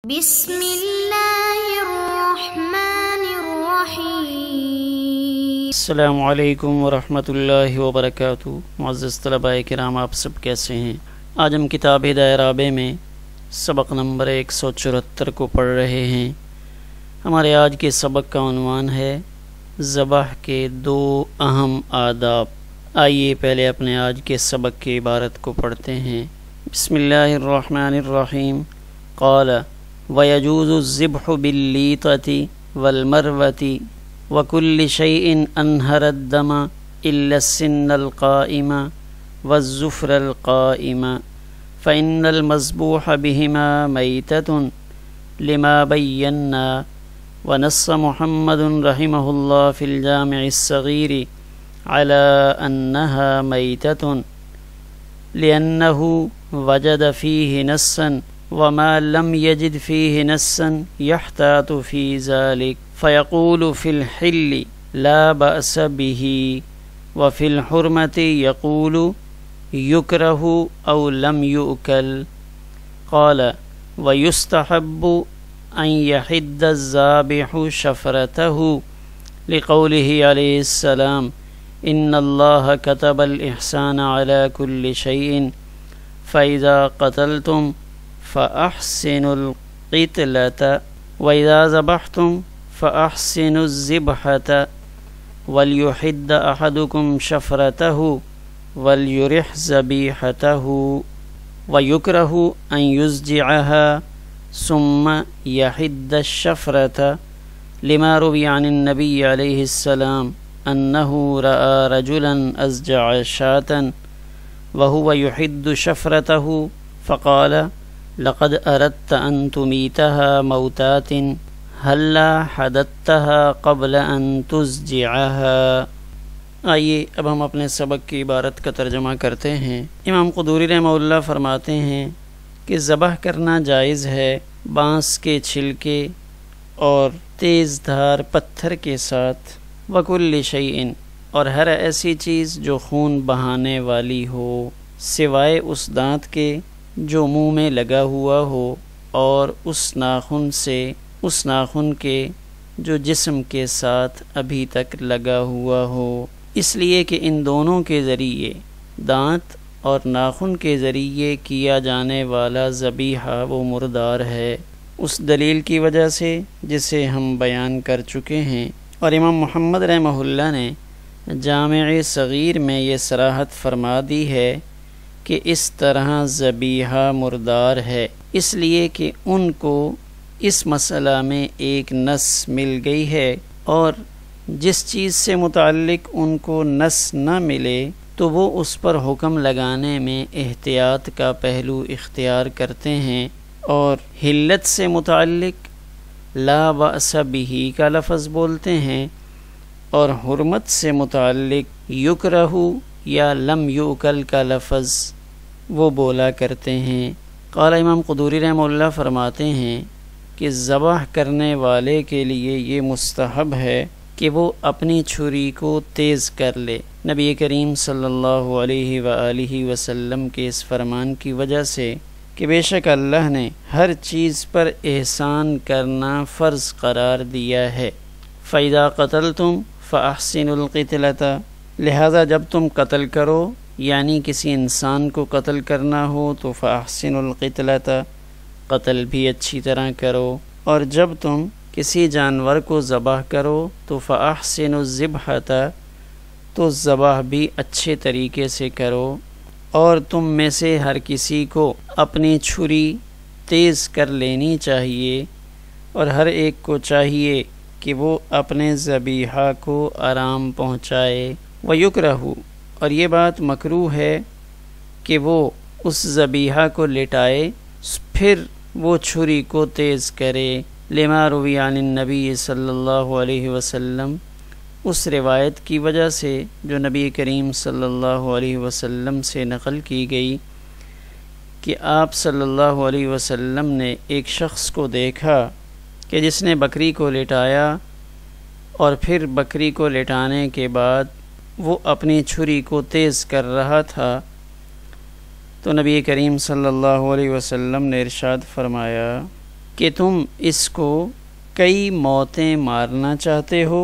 بسم اللہ الرحمن الرحیم۔ السلام علیکم ورحمۃ اللہ وبرکاتہ۔ معزز طلباء کرام، آپ سب کیسے ہیں؟ آج ہم کتاب ہدایہ رابع میں سبق نمبر 174 کو پڑھ رہے ہیں۔ ہمارے آج کے سبق کا عنوان ہے ذبح کے 2 اہم آداب۔ آئیے پہلے اپنے آج کے سبق کی عبارت کو پڑھتے ہیں۔ بسم اللہ الرحمن الرحیم۔ قال وَيَجُوزُ الذِّبْحُ بِاللِّيطَةِ وَالْمَرْوَةِ وَكُلِّ شَيْءٍ أَنْهَرَ الدَّمَ إِلَّا السِّنَّ الْقَائِمَ وَالظُّفْرَ الْقَائِمَ فَإِنَّ الْمَذْبُوحَ بِهِمَا مَيْتَةٌ لِمَا بَيَّنَّا ونص محمد رحمه الله في الجامع الصغير على أنها ميتة لأنه وجد فيه نصا وما لم يجد فيه نصا يحتاط في ذلك فيقول في الحل لا بأس به وفي الحرمة يقول يكره أو لم يؤكل۔ قال ويستحب أن يحد الذابح شفرته لقوله عليه السلام إن الله كتب الإحسان على كل شيء فإذا قتلتم فأحسنوا القتلة وإذا ذبحتم فأحسنوا الذبحة وليحد أحدكم شفرته وليرح ذبيحته ويكره أن يزجعها ثم يحد الشفرة لما روي عن النبي عليه السلام أنه رأى رجلا أزجع شاة وهو يحد شفرته فقال لقد أردت أن تميتها موتات هلا حددتها قبل أن تزجعها۔ آئیے اب ہم اپنے سبق کی عبارت کا ترجمہ کرتے ہیں۔ امام قدوری رحمہ اللہ فرماتے ہیں کہ ذبح کرنا جائز ہے بانس کے چھلکے اور تیز دھار پتھر کے ساتھ، وکل شیئن، اور ہر ایسی چیز جو خون بہانے والی ہو سوائے اس دانت کے جو منہ میں لگا ہوا ہو اور اس ناخن کے جو جسم کے ساتھ ابھی تک لگا ہوا ہو، اس لیے کہ ان دونوں کے ذریعے، دانت اور ناخن کے ذریعے کیا جانے والا ذبیحہ وہ مردار ہے، اس دلیل کی وجہ سے جسے ہم بیان کر چکے ہیں۔ اور امام محمد رحمہ اللہ نے جامع صغیر میں یہ صراحت فرما دی ہے کہ اس طرح ذبیحہ مردار ہے، اس لیے کہ ان کو اس مسئلہ میں ایک نص مل گئی ہے، اور جس چیز سے متعلق ان کو نص نہ ملے تو وہ اس پر حکم لگانے میں احتیاط کا پہلو اختیار کرتے ہیں، اور حلت سے متعلق لا بأس بہ کا لفظ بولتے ہیں، اور حرمت سے متعلق یکرہ یا لم یؤکل کا لفظ وہ بولا کرتے ہیں۔ قال امام قدوری رحمہ اللہ فرماتے ہیں کہ ذبح کرنے والے کے لیے یہ مستحب ہے کہ وہ اپنی چھری کو تیز کر لے، نبی کریم صلی اللہ علیہ وآلہ وسلم کے اس فرمان کی وجہ سے کہ بے شک اللہ نے ہر چیز پر احسان کرنا فرض قرار دیا ہے۔ فَإِذَا قَتَلْتُمْ فَأَحْسِنُوا الْقِتْلَةَ، لہذا جب تم قتل کرو یعنی کسی انسان کو قتل کرنا ہو تو فَأَحْسِنُوا الْقِتْلَةَ، قتل بھی اچھی طرح کرو، اور جب تم کسی جانور کو ذبح کرو تو فَأَحْسِنُوا الذِّبْحَةَ، تو ذبح بھی اچھے طریقے سے کرو، اور تم میں سے ہر کسی کو اپنی چھری تیز کر لینی چاہیے، اور ہر ایک کو چاہیے کہ وہ اپنے ذبیحہ کو آرام پہنچائے۔ وَيُكْرَهُ، اور یہ بات مکروہ ہے کہ وہ اس ذبیحہ کو لٹائے پھر وہ چھری کو تیز کرے، لما روی عن النبی صلی اللہ علیہ وسلم، اس روایت کی وجہ سے جو نبی کریم صلی اللہ علیہ وسلم سے نقل کی گئی کہ آپ صلی اللہ علیہ وسلم نے ایک شخص کو دیکھا کہ جس نے بکری کو لٹایا، اور پھر بکری کو لٹانے کے بعد وہ اپنی چھری کو تیز کر رہا تھا، تو نبی کریم صلی اللہ علیہ وسلم نے ارشاد فرمایا کہ تم اس کو کئی موتیں مارنا چاہتے ہو،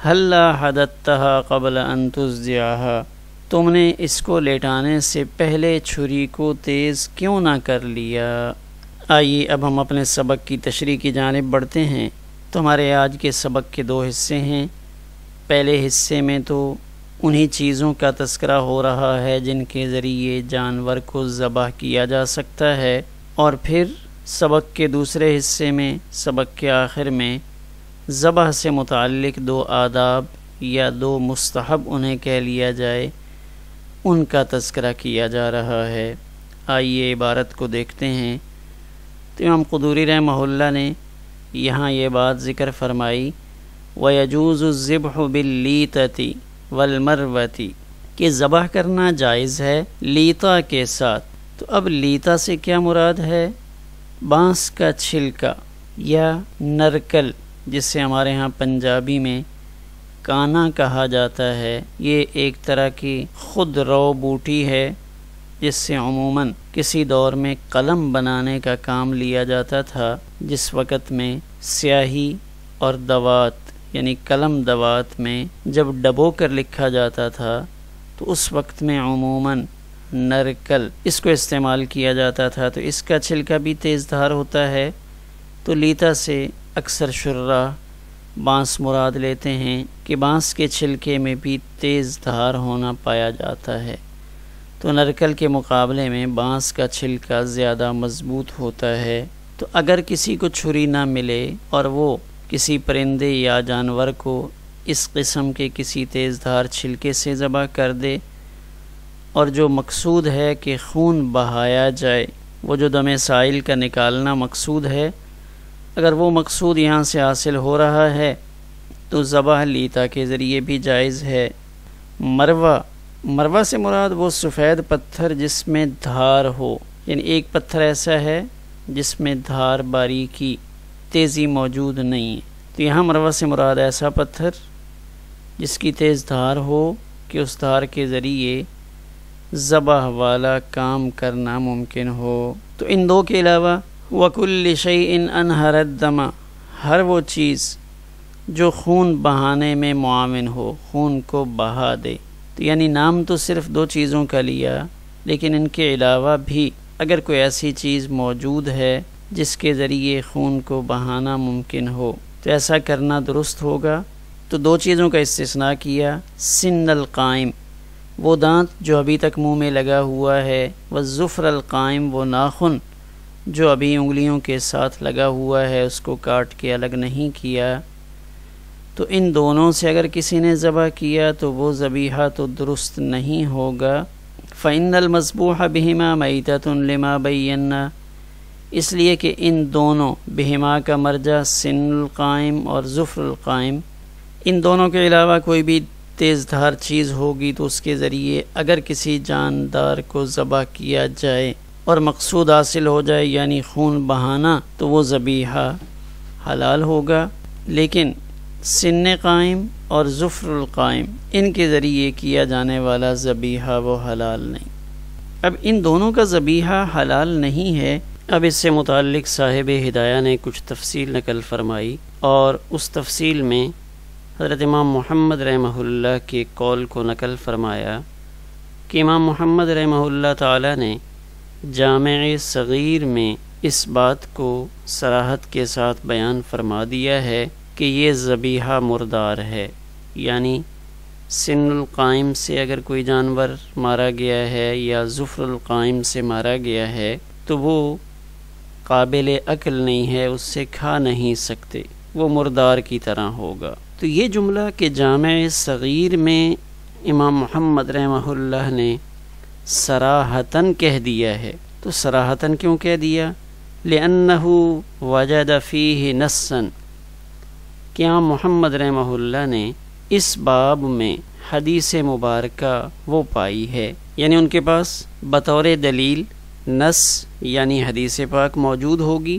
ہلا حدتھا قبل ان تضجعھا، تم نے اس کو لیٹانے سے پہلے چھری کو تیز کیوں نہ کر لیا۔ آئیے اب ہم اپنے سبق کی تشریح کی جانب بڑھتے ہیں۔ تو ہمارے آج کے سبق کے 2 حصے ہیں۔ پہلے حصے میں تو انہی چیزوں کا تذکرہ ہو رہا ہے جن کے ذریعے جانور کو ذبح کیا جا سکتا ہے، اور پھر سبق کے دوسرے حصے میں، سبق کے آخر میں، ذبح سے متعلق 2 آداب یا 2 مستحب انہیں کہہ لیا جائے، ان کا تذکرہ کیا جا رہا ہے۔ آئیے عبارت کو دیکھتے ہیں۔ تو امام قدوری رحمہ اللہ نے یہاں یہ بات ذکر فرمائی، وَيَجُوزُ الذِّبْحُ بِاللِّیتَةِ وَالْمَرْوَةِ، کہ ذبح کرنا جائز ہے لیتا کے ساتھ۔ تو اب لیتا سے کیا مراد ہے؟ بانس کا چھلکا یا نرکل، جس سے ہمارے ہاں پنجابی میں کانا کہا جاتا ہے۔ یہ ایک طرح کی خود رو بوٹی ہے جس سے عموماً کسی دور میں قلم بنانے کا کام لیا جاتا تھا، جس وقت میں سیاہی اور دوات یعنی قلم دوات میں جب ڈبو کر لکھا جاتا تھا تو اس وقت میں عموماً نرکل اس کو استعمال کیا جاتا تھا۔ تو اس کا چھلکا بھی تیز دھار ہوتا ہے۔ تو لیتا سے اکثر شراح بانس مراد لیتے ہیں کہ بانس کے چھلکے میں بھی تیز دھار ہونا پایا جاتا ہے۔ تو نرکل کے مقابلے میں بانس کا چھلکا زیادہ مضبوط ہوتا ہے۔ تو اگر کسی کو چھری نہ ملے اور وہ کسی پرندے یا جانور کو اس قسم کے کسی تیز دھار چھلکے سے ذبح کر دے، اور جو مقصود ہے کہ خون بہایا جائے، وہ جو دم سائل کا نکالنا مقصود ہے، اگر وہ مقصود یہاں سے حاصل ہو رہا ہے تو ذبح لیتا کے ذریعے بھی جائز ہے۔ مروہ سے مراد وہ سفید پتھر جس میں دھار ہو، یعنی ایک پتھر ایسا ہے جس میں دھار باریکی تیزی موجود نہیں ہے۔ تو یہاں مروہ سے مراد ایسا پتھر جس کی تیز دھار ہو کہ اس دھار کے ذریعے ذبح والا کام کرنا ممکن ہو۔ تو ان 2 کے علاوہ وَكُلِّ شَيْءٍ أَنْهَرَ الدَّمَ، ہر وہ چیز جو خون بہانے میں معاون ہو، خون کو بہا دے۔ تو یعنی نام تو صرف 2 چیزوں کا لیا، لیکن ان کے علاوہ بھی اگر کوئی ایسی چیز موجود ہے جس کے ذریعے خون کو بہانا ممکن ہو تو ایسا کرنا درست ہوگا۔ تو 2 چیزوں کا استثناء کیا، سن القائم، وہ دانت جو ابھی تک منہ میں لگا ہوا ہے، والظفر القائم، وہ ناخن جو ابھی انگلیوں کے ساتھ لگا ہوا ہے، اس کو کاٹ کے الگ نہیں کیا۔ تو ان دونوں سے اگر کسی نے ذبح کیا تو وہ ذبیحہ تو درست نہیں ہوگا۔ فَإِنَّ الْمَذْبُوحَ بِهِمَا مَيْتَةٌ لِمَا بَيَّنَّا، اس لیے کہ ان دونوں بہما کا مرجع سن القائم اور ظفر القائم، ان دونوں کے علاوہ کوئی بھی تیز دھار چیز ہوگی تو اس کے ذریعے اگر کسی جاندار کو ذبح کیا جائے اور مقصود حاصل ہو جائے یعنی خون بہانا، تو وہ ذبیحہ حلال ہوگا۔ لیکن سن قائم اور ظفر القائم، ان کے ذریعے کیا جانے والا ذبیحہ وہ حلال نہیں۔ اب ان دونوں کا ذبیحہ حلال نہیں ہے۔ اب اس سے متعلق صاحب ہدایہ نے کچھ تفصیل نقل فرمائی، اور اس تفصیل میں حضرت امام محمد رحمہ اللہ کے قول کو نقل فرمایا کہ امام محمد رحمہ اللہ تعالی نے جامع صغیر میں اس بات کو صراحت کے ساتھ بیان فرما دیا ہے کہ یہ ذبیحہ مردار ہے، یعنی سن القائم سے اگر کوئی جانور مارا گیا ہے یا ظفر القائم سے مارا گیا ہے تو وہ قابل اکل نہیں ہے، اس سے کھا نہیں سکتے، وہ مردار کی طرح ہوگا۔ تو یہ جملہ کہ جامع صغیر میں امام محمد رحمہ اللہ نے صراحتاً کہہ دیا ہے، تو صراحتاً کیوں کہہ دیا؟ لِأَنَّهُ وَجَدَ فِيهِ نَصًّا، کہ امام محمد رحمہ اللہ نے اس باب میں حدیث مبارکہ وہ پائی ہے، یعنی ان کے پاس بطور دلیل نص یعنی حدیث پاک موجود ہوگی،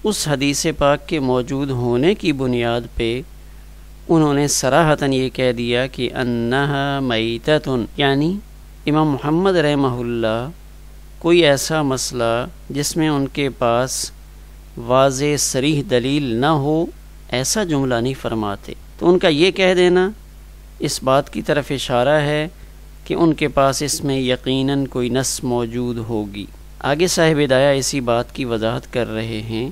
اس حدیث پاک کے موجود ہونے کی بنیاد پہ انہوں نے صراحتاً یہ کہہ دیا کہ انہا میتتن، یعنی امام محمد رحمہ اللہ کوئی ایسا مسئلہ جس میں ان کے پاس واضح صریح دلیل نہ ہو ایسا جملہ نہیں فرماتے۔ تو ان کا یہ کہہ دینا اس بات کی طرف اشارہ ہے کہ ان کے پاس اس میں یقیناً کوئی نص موجود ہوگی۔ آگے صاحب ہدایہ اسی بات کی وضاحت کر رہے ہیں،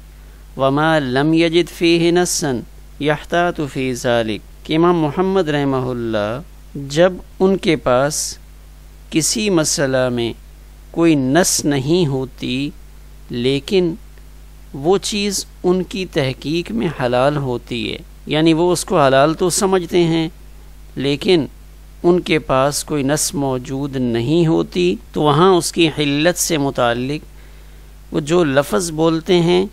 وما لم یجد فیہ نصا یحتاط فی ذلک، کہ امام محمد رحمہ اللہ جب ان کے پاس کسی مسئلہ میں کوئی نص نہیں ہوتی لیکن وہ چیز ان کی تحقیق میں حلال ہوتی ہے، یعنی وہ اس کو حلال تو سمجھتے ہیں لیکن ان کے پاس کوئی نص موجود نہیں ہوتی، تو وہاں اس کی حلت سے متعلق وہ جو لفظ بولتے ہیں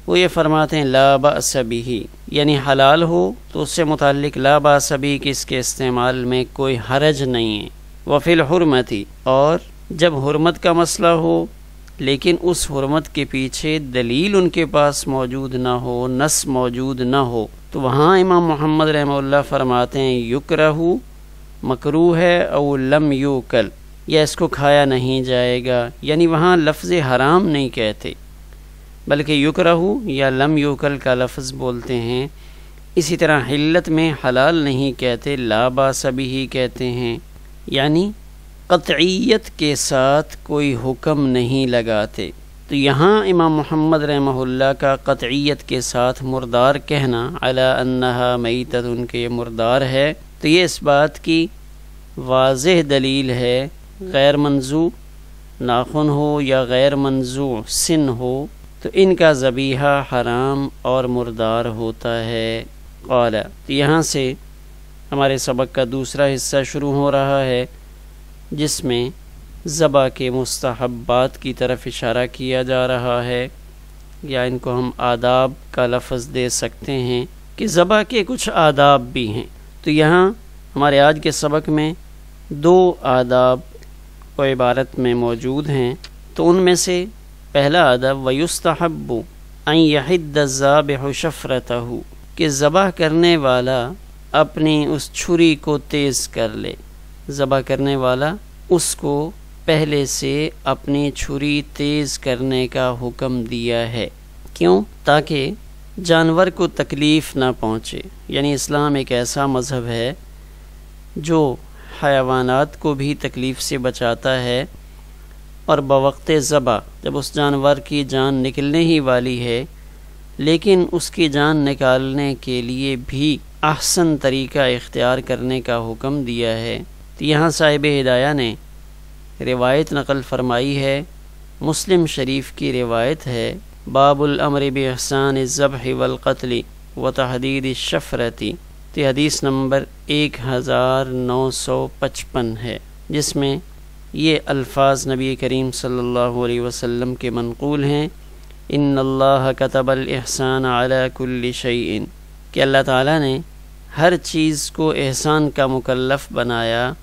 وہ یہ فرماتے ہیں لا بأس بہ، یعنی حلال ہو تو اس سے متعلق لا بأس بہ کہ اس کے استعمال میں کوئی حرج نہیں ہے۔ وفی الحرمت، اور جب حرمت کا مسئلہ ہو لیکن اس حرمت کے پیچھے دلیل ان کے پاس موجود نہ ہو، نص موجود نہ ہو، تو وہاں امام محمد رحمہ اللہ فرماتے ہیں یکرہ، مکروہ ہے، او لم یوکل، یا اس کو کھایا نہیں جائے گا، یعنی وہاں لفظ حرام نہیں کہتے بلکہ یکرہ یا لم یوکل کا لفظ بولتے ہیں۔ اسی طرح حلت میں حلال نہیں کہتے، لا باس بہ کہتے ہیں، یعنی قطعیت کے ساتھ کوئی حکم نہیں لگاتے۔ تو یہاں امام محمد رحمہ اللہ کا قطعیت کے ساتھ مردار کہنا علی انہا میتۃ، ان کے یہ مردار ہے، تو یہ اس بات کی واضح دلیل ہے، غیر منزوع ناخن ہو یا غیر منزوع سن ہو تو ان کا ذبیحہ حرام اور مردار ہوتا ہے۔ قال، تو یہاں سے ہمارے سبق کا دوسرا حصہ شروع ہو رہا ہے جس میں ذبح کے مستحبات کی طرف اشارہ کیا جا رہا ہے، یا ان کو ہم آداب کا لفظ دے سکتے ہیں کہ ذبح کے کچھ آداب بھی ہیں۔ تو یہاں ہمارے آج کے سبق میں دو آداب و عبارت میں موجود ہیں، تو ان میں سے پہلا ادب وَيُسْتَحَبُّ أَن يَحِدَّ الذَّابِحُ شَفْرَتَهُ، کہ ذبح کرنے والا اپنی اس چھری کو تیز کر لے، ذبح کرنے والا اس کو پہلے سے اپنی چھری تیز کرنے کا حکم دیا ہے۔ کیوں؟ تاکہ جانور کو تکلیف نہ پہنچے، یعنی اسلام ایک ایسا مذہب ہے جو حیوانات کو بھی تکلیف سے بچاتا ہے، اور بوقت ذبح جب اس جانور کی جان نکلنے ہی والی ہے لیکن اس کی جان نکالنے کے لیے بھی احسن طریقہ اختیار کرنے کا حکم دیا ہے۔ تو یہاں صاحب ہدایہ نے روایت نقل فرمائی ہے، مسلم شریف کی روایت ہے، باب الامر باحسان الذبح والقتل وتحدید الشفرۃ، تو حدیث نمبر 1955 ہے، جس میں یہ الفاظ نبی کریم صلی اللہ علیہ وسلم کے منقول ہیں، ان اللہ کتب الاحسان علی کل شیء، کہ اللہ تعالیٰ نے ہر چیز کو احسان کا مکلف بنایا،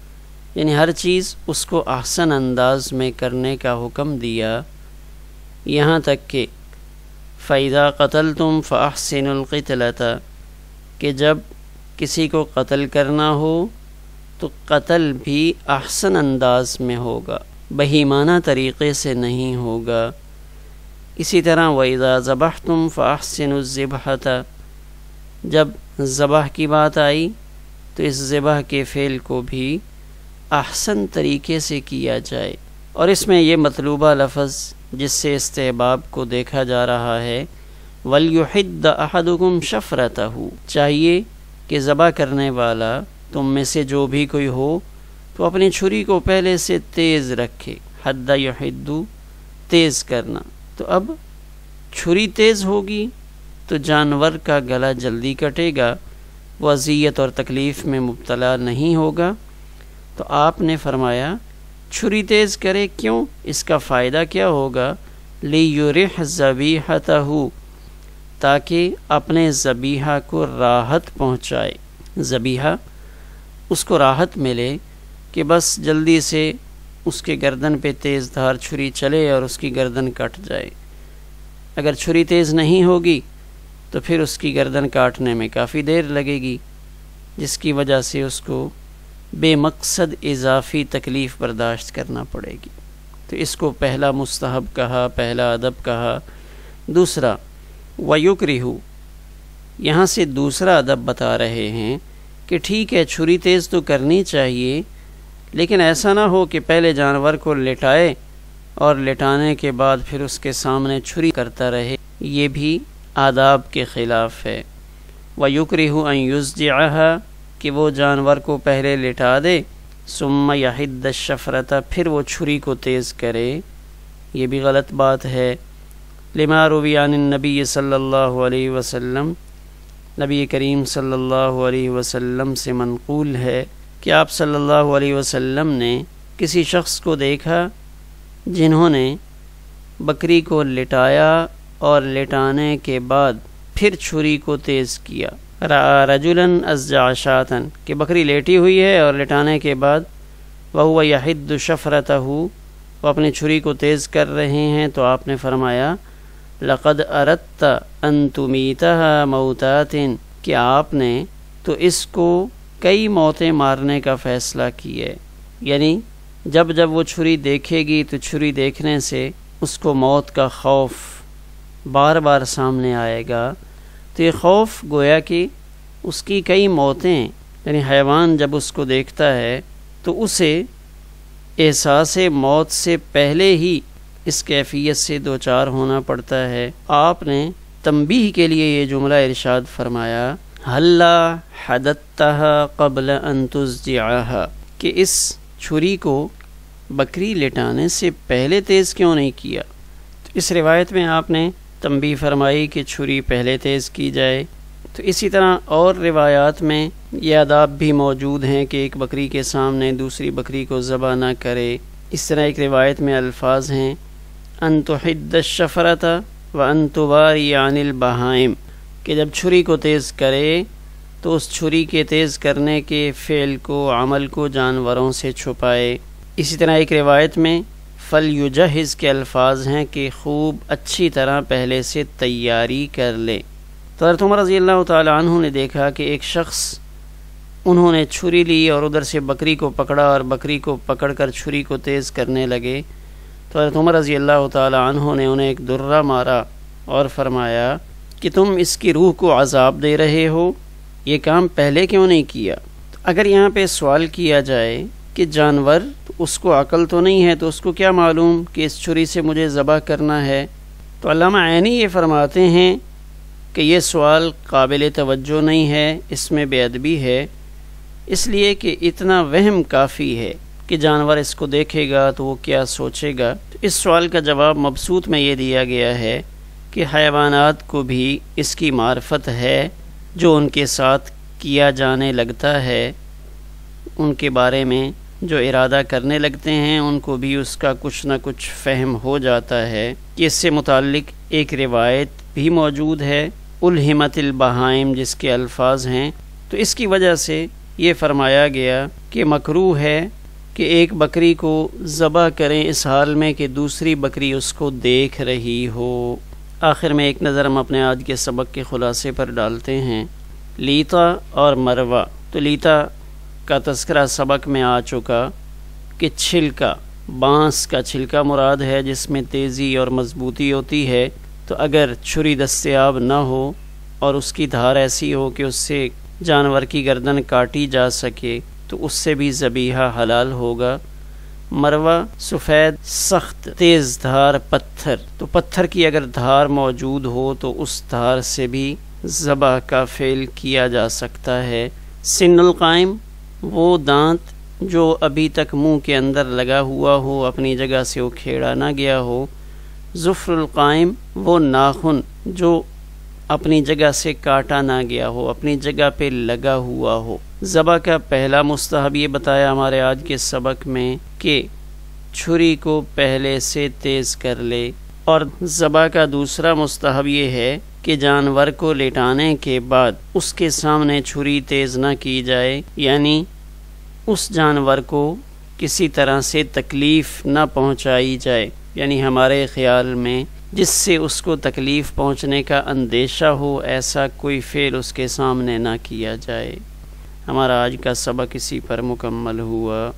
یعنی ہر چیز اس کو احسن انداز میں کرنے کا حکم دیا، یہاں تک کہ فَإِذَا قَتَلْتُمْ فَأَحْسِنُوا الْقِتْلَةَ، کہ جب کسی کو قتل کرنا ہو تو قتل بھی احسن انداز میں ہوگا، بہیمانہ طریقے سے نہیں ہوگا۔ اسی طرح وَإِذَا ذَبَحْتُمْ فَأَحْسِنُوا الذِّبْحَةَ، جب ذبح کی بات آئی تو اس ذبح کے فعل کو بھی احسن طریقے سے کیا جائے، اور اس میں یہ مطلوبہ لفظ جس سے استحباب کو دیکھا جا رہا ہے، وَلْيُحِدَّ أَحَدُكُمْ شَفْرَتَهُ، چاہیے کہ ذبح کرنے والا تم میں سے جو بھی کوئی ہو تو اپنی چھری کو پہلے سے تیز رکھے، حد یحد تیز کرنا، تو اب چھری تیز ہوگی تو جانور کا گلا جلدی کٹے گا، وہ اذیت اور تکلیف میں مبتلا نہیں ہوگا۔ تو آپ نے فرمایا چھری تیز کرے، کیوں؟ اس کا فائدہ کیا ہوگا؟ لیُرِحْ ذَبِیحَتَهُ، تاکہ اپنے ذبیحہ کو راحت پہنچائے، ذبیحہ اس کو راحت ملے کہ بس جلدی سے اس کے گردن پہ تیز دھار چھری چلے اور اس کی گردن کٹ جائے۔ اگر چھری تیز نہیں ہوگی تو پھر اس کی گردن کاٹنے میں کافی دیر لگے گی، جس کی وجہ سے اس کو بے مقصد اضافی تکلیف برداشت کرنا پڑے گی۔ تو اس کو پہلا مستحب کہا، پہلا ادب کہا۔ دوسرا وَيُكْرِهُ، یہاں سے دوسرا ادب بتا رہے ہیں کہ ٹھیک ہے چھری تیز تو کرنی چاہیے، لیکن ایسا نہ ہو کہ پہلے جانور کو لٹائے اور لٹانے کے بعد پھر اس کے سامنے چھری کرتا رہے، یہ بھی آداب کے خلاف ہے۔ وَيُكْرِهُ أَن يُزْجِعَهَا، کہ وہ جانور کو پہلے لٹا دے، ثُمَّ يَحِدَّ الشَّفْرَةَ، پھر وہ چھری کو تیز کرے، یہ بھی غلط بات ہے۔ لما روی عن النبی صلی اللہ علیہ وسلم، نبی کریم صلی اللہ علیہ وسلم سے منقول ہے کہ آپ صلی اللہ علیہ وسلم نے کسی شخص کو دیکھا جنہوں نے بکری کو لٹایا اور لٹانے کے بعد پھر چھری کو تیز کیا۔ رأى رجلا أزجع شاة، کہ بکری لیٹی ہوئی ہے اور لٹانے کے بعد وهو يحد شفرته، وہ اپنی چھری کو تیز کر رہے ہیں، تو آپ نے فرمایا لقد اردت ان تمیتها موتات، کہ آپ نے تو اس کو کئی موتیں مارنے کا فیصلہ کی ہے، یعنی جب جب وہ چھری دیکھے گی تو چھری دیکھنے سے اس کو موت کا خوف بار بار سامنے آئے گا، تو یہ خوف گویا کہ اس کی کئی موتیں، یعنی حیوان جب اس کو دیکھتا ہے تو اسے احساس موت سے پہلے ہی اس کیفیت سے دوچار ہونا پڑتا ہے۔ آپ نے تنبیہ کے لیے یہ جملہ ارشاد فرمایا ہلا حدتها قبل ان تزجعها، کہ اس چھری کو بکری لٹانے سے پہلے تیز کیوں نہیں کیا؟ تو اس روایت میں آپ نے تنبیہ فرمائی کہ چھری پہلے تیز کی جائے۔ تو اسی طرح اور روایات میں یہ آداب بھی موجود ہیں کہ ایک بکری کے سامنے دوسری بکری کو ذبح نہ کرے۔ اس طرح ایک روایت میں الفاظ ہیں ان تحد الشفرۃ وان تواری عن البہائم، کہ جب چھری کو تیز کرے تو اس چھری کے تیز کرنے کے فعل کو، عمل کو جانوروں سے چھپائے۔ اسی طرح ایک روایت میں فلیجہز کے الفاظ ہیں کہ خوب اچھی طرح پہلے سے تیاری کر لے۔ تو حضرت عمر رضی اللہ تعالی عنہ نے دیکھا کہ ایک شخص، انہوں نے چھری لی اور ادھر سے بکری کو پکڑا اور بکری کو پکڑ کر چھری کو تیز کرنے لگے، تو حضرت عمر رضی اللہ تعالی عنہ نے انہیں ایک درہ مارا اور فرمایا کہ تم اس کی روح کو عذاب دے رہے ہو، یہ کام پہلے کیوں نہیں کیا؟ اگر یہاں پہ سوال کیا جائے کہ جانور، اس کو عقل تو نہیں ہے تو اس کو کیا معلوم کہ اس چھری سے مجھے ذبح کرنا ہے؟ تو علامہ عینی یہ فرماتے ہیں کہ یہ سوال قابل توجہ نہیں ہے، اس میں بے ادبی ہے، اس لیے کہ اتنا وہم کافی ہے کہ جانور اس کو دیکھے گا تو وہ کیا سوچے گا۔ تو اس سوال کا جواب مبسوط میں یہ دیا گیا ہے کہ حیوانات کو بھی اس کی معرفت ہے، جو ان کے ساتھ کیا جانے لگتا ہے، ان کے بارے میں جو ارادہ کرنے لگتے ہیں ان کو بھی اس کا کچھ نہ کچھ فہم ہو جاتا ہے۔ اس سے متعلق ایک روایت بھی موجود ہے الہمت البہائم، جس کے الفاظ ہیں، تو اس کی وجہ سے یہ فرمایا گیا کہ مکروہ ہے کہ ایک بکری کو ذبح کریں اس حال میں کہ دوسری بکری اس کو دیکھ رہی ہو۔ آخر میں ایک نظر ہم اپنے آج کے سبق کے خلاصے پر ڈالتے ہیں۔ لیتا اور مروہ، تو لیتا کا تذکرہ سبق میں آ چکا کہ چھلکا، بانس کا چھلکا مراد ہے جس میں تیزی اور مضبوطی ہوتی ہے، تو اگر چھری دستیاب نہ ہو اور اس کی دھار ایسی ہو کہ اس سے جانور کی گردن کاٹی جا سکے تو اس سے بھی ذبیحہ حلال ہوگا۔ مروہ سفید سخت تیز دھار پتھر، تو پتھر کی اگر دھار موجود ہو تو اس دھار سے بھی ذبح کا فعل کیا جا سکتا ہے۔ سن القائم، وہ دانت جو ابھی تک منہ کے اندر لگا ہوا ہو، اپنی جگہ سے وہ کھیڑا نہ گیا ہو۔ ظفر القائم، وہ ناخن جو اپنی جگہ سے کاٹا نہ گیا ہو، اپنی جگہ پہ لگا ہوا ہو۔ ذبح کا پہلا مستحب یہ بتایا ہمارے آج کے سبق میں کہ چھری کو پہلے سے تیز کر لے، اور ذبح کا دوسرا مستحب یہ ہے کہ جانور کو لٹانے کے بعد اس کے سامنے چھری تیز نہ کی جائے، یعنی اس جانور کو کسی طرح سے تکلیف نہ پہنچائی جائے، یعنی ہمارے خیال میں جس سے اس کو تکلیف پہنچنے کا اندیشہ ہو ایسا کوئی فعل اس کے سامنے نہ کیا جائے۔ ہمارا آج کا سبق اسی پر مکمل ہوا۔